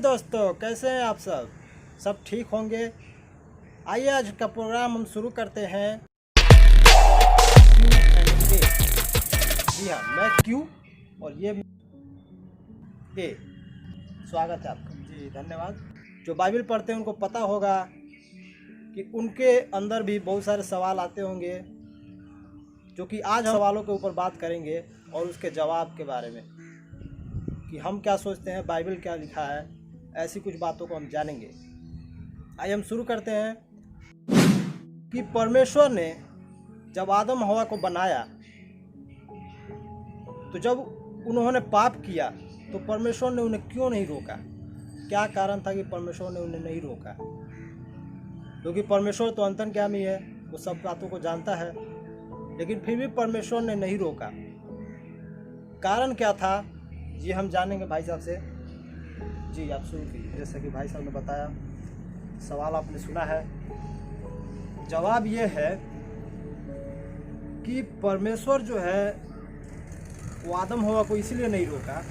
दोस्तों, कैसे हैं आप सब ठीक होंगे। आइए आज का प्रोग्राम हम शुरू करते हैं Q&A। जी हाँ, मैं क्यू और ये ए। स्वागत है आपका। जी धन्यवाद। जो बाइबल पढ़ते हैं उनको पता होगा कि उनके अंदर भी बहुत सारे सवाल आते होंगे, जो कि आज हम सवालों के ऊपर बात करेंगे और उसके जवाब के बारे में कि हम क्या सोचते हैं, बाइबल क्या लिखा है, ऐसी कुछ बातों को हम जानेंगे। आइए हम शुरू करते हैं कि परमेश्वर ने जब आदम हवा को बनाया तो जब उन्होंने पाप किया तो परमेश्वर ने उन्हें क्यों नहीं रोका। क्या कारण था कि परमेश्वर ने उन्हें नहीं रोका? क्योंकि परमेश्वर तो अंतर्यामी है, वो सब बातों को जानता है, लेकिन फिर भी परमेश्वर ने नहीं रोका। कारण क्या था ये हम जानेंगे भाई साहब से। जी आप शुरू कीजिए। जैसा कि भाई साहब ने बताया, सवाल आपने सुना है। जवाब ये है कि परमेश्वर जो है वो आदम हवा को इसीलिए नहीं रोका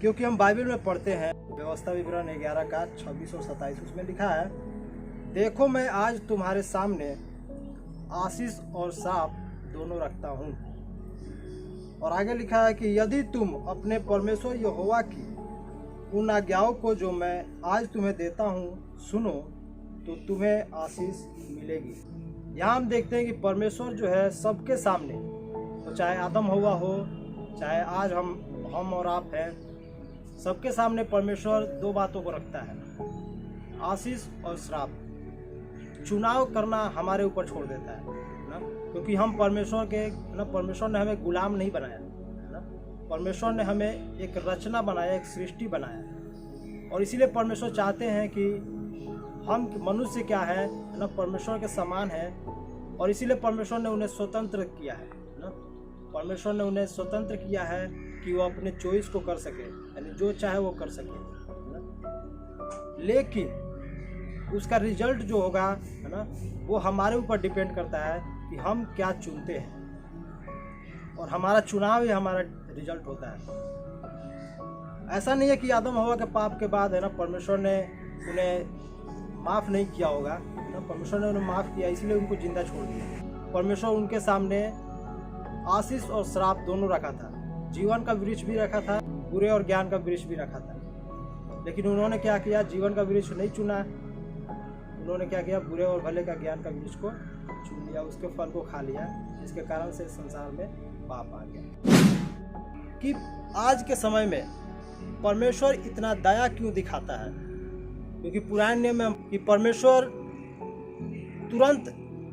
क्योंकि हम बाइबल में पढ़ते हैं, व्यवस्था विवरण 11 का 26 और 27, उसमें लिखा है, देखो मैं आज तुम्हारे सामने आशीष और श्राप दोनों रखता हूँ। और आगे लिखा है कि यदि तुम अपने परमेश्वर यहोवा की उन आज्ञाओं को जो मैं आज तुम्हें देता हूँ सुनो तो तुम्हें आशीष मिलेगी। यहाँ हम देखते हैं कि परमेश्वर जो है सबके सामने, तो चाहे आदम हवा हो, चाहे आज हम और आप हैं, सबके सामने परमेश्वर दो बातों को रखता है, आशीष और श्राप। चुनाव करना हमारे ऊपर छोड़ देता है ना, क्योंकि हम परमेश्वर के ना, परमेश्वर ने हमें गुलाम नहीं बनाया है ना, परमेश्वर ने हमें एक रचना बनाया, एक सृष्टि बनाया। और इसीलिए परमेश्वर चाहते हैं कि हम मनुष्य क्या है ना, परमेश्वर के समान है। और इसीलिए परमेश्वर ने उन्हें स्वतंत्र किया है ना, परमेश्वर ने उन्हें स्वतंत्र किया है कि वो अपने चॉइस को कर सके, यानी जो चाहे वो कर सके ना। लेकिन उसका रिजल्ट जो होगा है ना, वो हमारे ऊपर डिपेंड करता है कि हम क्या चुनते हैं, और हमारा चुनाव ही हमारा रिजल्ट होता है। ऐसा नहीं है कि आदम हवा के पाप के बाद है ना परमेश्वर ने उन्हें माफ़ नहीं किया होगा ना, परमेश्वर ने उन्हें माफ़ किया, इसलिए उनको जिंदा छोड़ दिया। परमेश्वर उनके सामने आशीष और श्राप दोनों रखा था, जीवन का वृक्ष भी रखा था, बुरे और ज्ञान का वृक्ष भी रखा था। लेकिन उन्होंने क्या किया, जीवन का वृक्ष नहीं चुना, उन्होंने क्या किया, बुरे और भले का ज्ञान का वृक्ष को चुन लिया, उसके फल को खा लिया, जिसके कारण से संसार में पाप आ गया। कि आज के समय में परमेश्वर इतना दया क्यों दिखाता है? क्योंकि पुराने नियम में कि परमेश्वर तुरंत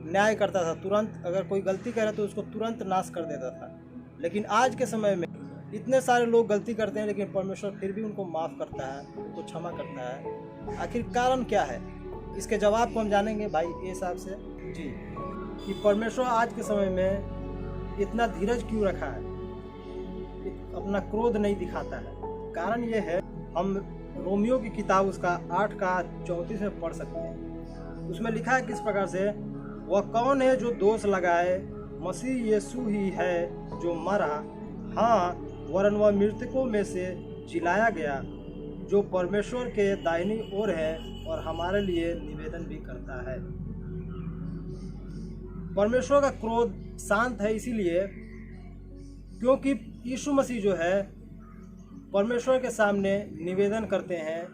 न्याय करता था, तुरंत अगर कोई गलती करे तो उसको तुरंत नाश कर देता था। लेकिन आज के समय में इतने सारे लोग गलती करते हैं, लेकिन परमेश्वर फिर भी उनको माफ़ करता है, उनको क्षमा करता है। आखिर कारण क्या है? इसके जवाब को हम जानेंगे भाई ए साहब से। जी, कि परमेश्वर आज के समय में इतना धीरज क्यों रखा है, अपना क्रोध नहीं दिखाता है। कारण ये है, हम रोमियो की किताब उसका 8 का 34 में पढ़ सकते हैं। उसमें लिखा है किस प्रकार से, वह कौन है जो दोष लगाए, मसीह यीशु ही है जो मरा, हाँ वरन वह मृतकों में से जिलाया गया, जो परमेश्वर के दाहिनी ओर है और हमारे लिए निवेदन भी करता है। परमेश्वर का क्रोध शांत है इसीलिए क्योंकि यीशु मसीह जो है परमेश्वर के सामने निवेदन करते हैं,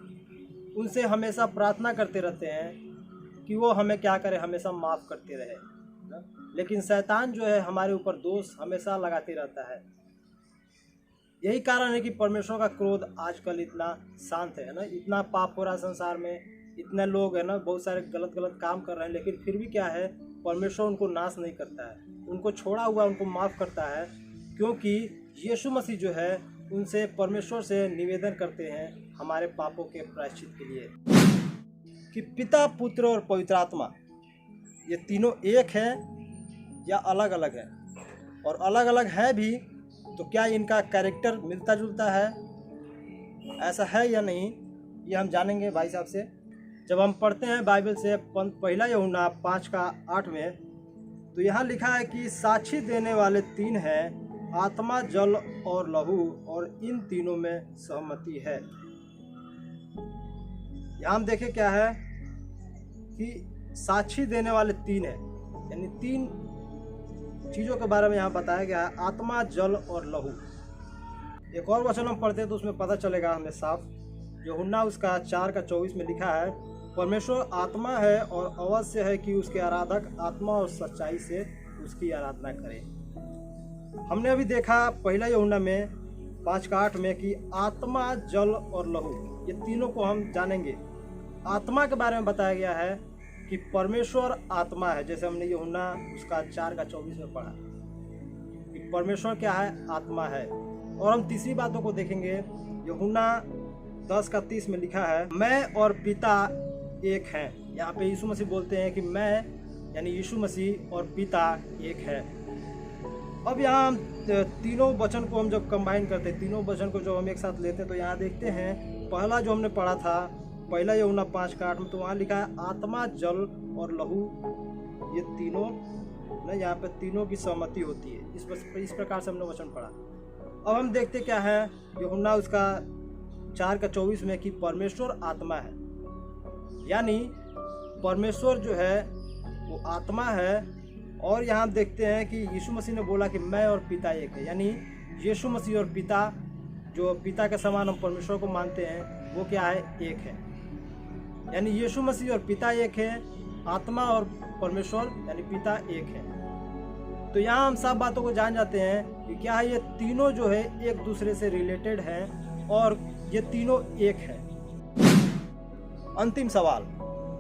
उनसे हमेशा प्रार्थना करते रहते हैं कि वो हमें क्या करे, हमेशा माफ़ करते रहे। लेकिन शैतान जो है हमारे ऊपर दोष हमेशा लगाते रहता है। यही कारण है कि परमेश्वर का क्रोध आजकल इतना शांत है ना, इतना पाप हो रहा है संसार में, इतने लोग है ना बहुत सारे गलत काम कर रहे हैं, लेकिन फिर भी क्या है, परमेश्वर उनको नाश नहीं करता है, उनको छोड़ा हुआ उनको माफ़ करता है। क्योंकि यीशु मसीह जो है उनसे परमेश्वर से निवेदन करते हैं हमारे पापों के प्रायश्चित के लिए कि पिता, पुत्र और पवित्र आत्मा ये तीनों एक हैं या अलग अलग है, और अलग अलग है भी तो क्या इनका कैरेक्टर मिलता जुलता है, ऐसा है या नहीं, ये हम जानेंगे भाई साहब से। जब हम पढ़ते हैं बाइबल से पहला यूहन्ना 5 का 8 में, तो यहाँ लिखा है कि साक्षी देने वाले तीन हैं, आत्मा, जल और लहू, और इन तीनों में सहमति है। यहाँ हम देखें क्या है कि साक्षी देने वाले 3 हैं, यानी 3 चीज़ों के बारे में यहाँ बताया गया है, आत्मा, जल और लहू। एक और वचन हम पढ़ते हैं तो उसमें पता चलेगा हमें साफ। यूहन्ना उसका 4:24 में लिखा है, परमेश्वर आत्मा है और अवश्य है कि उसके आराधक आत्मा और सच्चाई से उसकी आराधना करें। हमने अभी देखा पहला यूहन्ना में 5:8 में कि आत्मा, जल और लहू, ये तीनों को हम जानेंगे। आत्मा के बारे में बताया गया है कि परमेश्वर आत्मा है, जैसे हमने यूहन्ना उसका 4:24 में पढ़ा कि परमेश्वर क्या है, आत्मा है। और हम तीसरी बातों को देखेंगे। यूहन्ना 10:30 में लिखा है, मैं और पिता एक हैं। यहाँ पे यीशु मसीह बोलते हैं कि मैं यानी यीशु मसीह और पिता एक है। अब यहाँ हम तीनों वचन को हम जब कंबाइन करते हैं, तीनों वचन को जब हम एक साथ लेते हैं तो यहाँ देखते हैं पहला जो हमने पढ़ा था पहला यूहन्ना 5:8 में, तो वहाँ लिखा है आत्मा, जल और लहू, ये तीनों ना, यहाँ पे तीनों की सहमति होती है। इस प्रकार से हमने वचन पढ़ा। अब हम देखते क्या है यूहन्ना उसका 4:24 में कि परमेश्वर आत्मा है, यानी परमेश्वर जो है वो आत्मा है। और यहाँ देखते हैं कि यीशु मसीह ने बोला कि मैं और पिता एक है, यानी यीशु मसीह और पिता, जो पिता के समान हम परमेश्वर को मानते हैं, वो क्या है, एक है। यानी यीशु मसीह और पिता एक है, आत्मा और परमेश्वर यानी पिता एक है। तो यहाँ हम सब बातों को जान जाते हैं कि क्या है, ये तीनों जो है एक दूसरे से रिलेटेड हैं और ये तीनों एक है। अंतिम सवाल,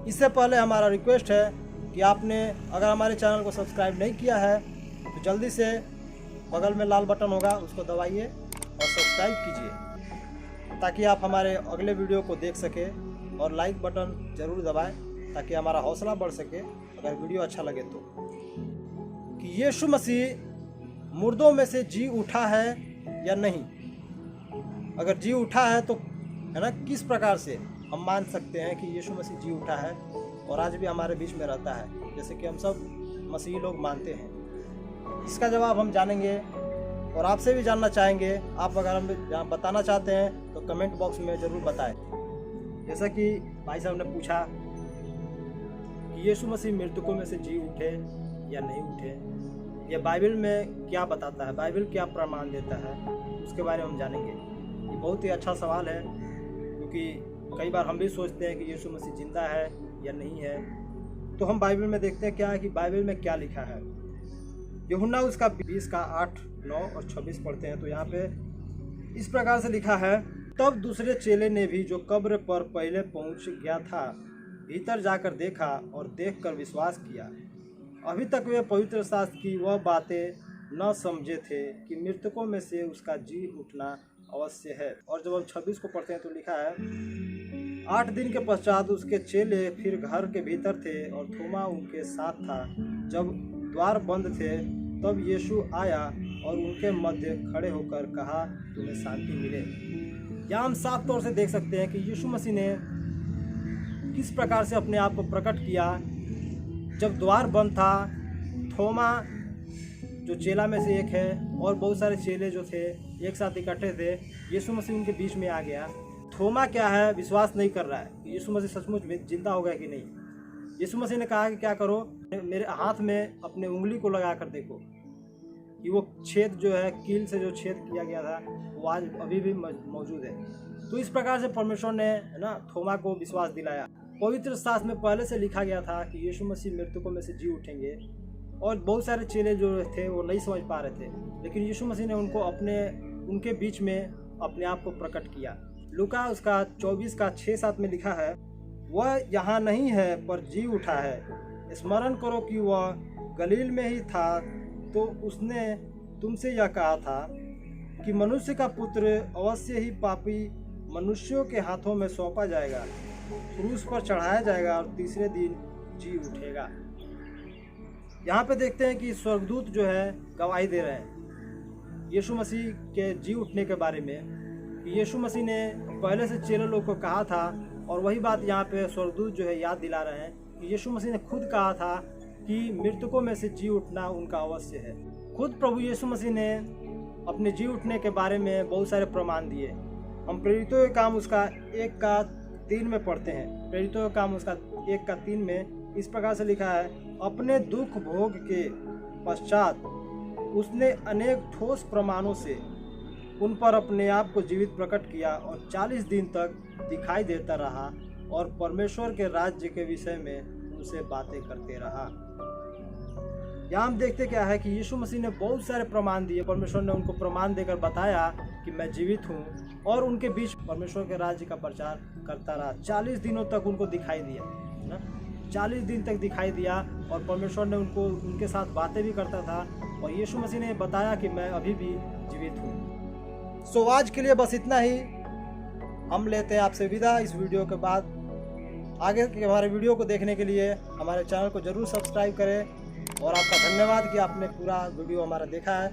इससे पहले हमारा रिक्वेस्ट है कि आपने अगर हमारे चैनल को सब्सक्राइब नहीं किया है तो जल्दी से बगल में लाल बटन होगा, उसको दबाइए और सब्सक्राइब कीजिए ताकि आप हमारे अगले वीडियो को देख सके, और लाइक बटन ज़रूर दबाएं ताकि हमारा हौसला बढ़ सके अगर वीडियो अच्छा लगे तो। कि यीशु मसीह मुर्दों में से जी उठा है या नहीं, अगर जी उठा है तो है ना, किस प्रकार से हम मान सकते हैं कि यीशु मसीह जी उठा है और आज भी हमारे बीच में रहता है, जैसे कि हम सब मसीही लोग मानते हैं। इसका जवाब हम जानेंगे और आपसे भी जानना चाहेंगे। आप अगर हम बताना चाहते हैं तो कमेंट बॉक्स में ज़रूर बताएं। जैसा कि भाई साहब ने पूछा कि यीशु मसीह मृतकों में से जी उठे या नहीं उठे, यह बाइबल में क्या बताता है, बाइबल क्या प्रमाण देता है, उसके बारे में हम जानेंगे। ये बहुत ही अच्छा सवाल है, क्योंकि कई बार हम भी सोचते हैं कि यीशु मसीह जिंदा है या नहीं है। तो हम बाइबल में देखते हैं क्या है कि बाइबल में क्या लिखा है। यूहन्ना उसका 20:8, 9 और 26 पढ़ते हैं तो यहाँ पे इस प्रकार से लिखा है, तब दूसरे चेले ने भी जो कब्र पर पहले पहुँच गया था भीतर जाकर देखा और देखकर विश्वास किया। अभी तक वे पवित्र शास्त्र की वह बातें न समझे थे कि मृतकों में से उसका जी उठना अवश्य है। और जब हम 26 को पढ़ते हैं तो लिखा है, 8 दिन के पश्चात उसके चेले फिर घर के भीतर थे और थोमा उनके साथ था। जब द्वार बंद थे तब यीशु आया और उनके मध्य खड़े होकर कहा, तुम्हें शांति मिले। यहाँ हम साफ तौर से देख सकते हैं कि यीशु मसीह ने किस प्रकार से अपने आप को प्रकट किया। जब द्वार बंद था, थोमा जो चेला में से एक है और बहुत सारे चेले जो थे एक साथ इकट्ठे थे, यीशु मसीह उनके बीच में आ गया। थोमा क्या है, विश्वास नहीं कर रहा है यीशु मसीह सचमुच में जिंदा हो गया कि नहीं। यीशु मसीह ने कहा कि क्या करो, मेरे हाथ में अपने उंगली को लगा कर देखो कि वो छेद जो है, कील से जो छेद किया गया था वो आज अभी भी मौजूद है। तो इस प्रकार से परमेश्वर ने है ना थोमा को विश्वास दिलाया। पवित्र शास्त्र में पहले से लिखा गया था कि यीशु मसीह मृतकों में से जी उठेंगे, और बहुत सारे चेले जो थे वो नहीं समझ पा रहे थे, लेकिन यीशु मसीह ने उनको उनके बीच में अपने आप को प्रकट किया। लूका उसका 24:6-7 में लिखा है, वह यहाँ नहीं है पर जी उठा है। स्मरण करो कि वह गलील में ही था, तो उसने तुमसे यह कहा था कि मनुष्य का पुत्र अवश्य ही पापी मनुष्यों के हाथों में सौंपा जाएगा, क्रूस पर चढ़ाया जाएगा और तीसरे दिन जी उठेगा। यहाँ पे देखते हैं कि स्वर्गदूत जो है गवाही दे रहे हैं यीशु मसीह के जी उठने के बारे में। यीशु मसीह ने पहले से चेले लोग को कहा था, और वही बात यहाँ पे स्वर्गदूत जो है याद दिला रहे हैं कि यीशु मसीह ने खुद कहा था कि मृतकों में से जी उठना उनका अवश्य है। खुद प्रभु यीशु मसीह ने अपने जी उठने के बारे में बहुत सारे प्रमाण दिए। हम प्रेरितों के काम उसका 1 3 में पढ़ते हैं। प्रेरितों का काम उसका 1:3 में इस प्रकार से लिखा है, अपने दुख भोग के पश्चात उसने अनेक ठोस प्रमाणों से उन पर अपने आप को जीवित प्रकट किया और 40 दिन तक दिखाई देता रहा और परमेश्वर के राज्य के विषय में उनसे बातें करते रहा। यहाँ हम देखते क्या है कि यीशु मसीह ने बहुत सारे प्रमाण दिए। परमेश्वर ने उनको प्रमाण देकर बताया कि मैं जीवित हूँ, और उनके बीच परमेश्वर के राज्य का प्रचार करता रहा। 40 दिनों तक उनको दिखाई दिया ना, 40 दिन तक दिखाई दिया, और परमेश्वर ने उनके साथ बातें भी करता था, और यीशु मसीह ने बताया कि मैं अभी भी जीवित हूँ। सो आज के लिए बस इतना ही। हम लेते हैं आपसे विदा इस वीडियो के बाद। आगे के हमारे वीडियो को देखने के लिए हमारे चैनल को जरूर सब्सक्राइब करें, और आपका धन्यवाद कि आपने पूरा वीडियो हमारा देखा है।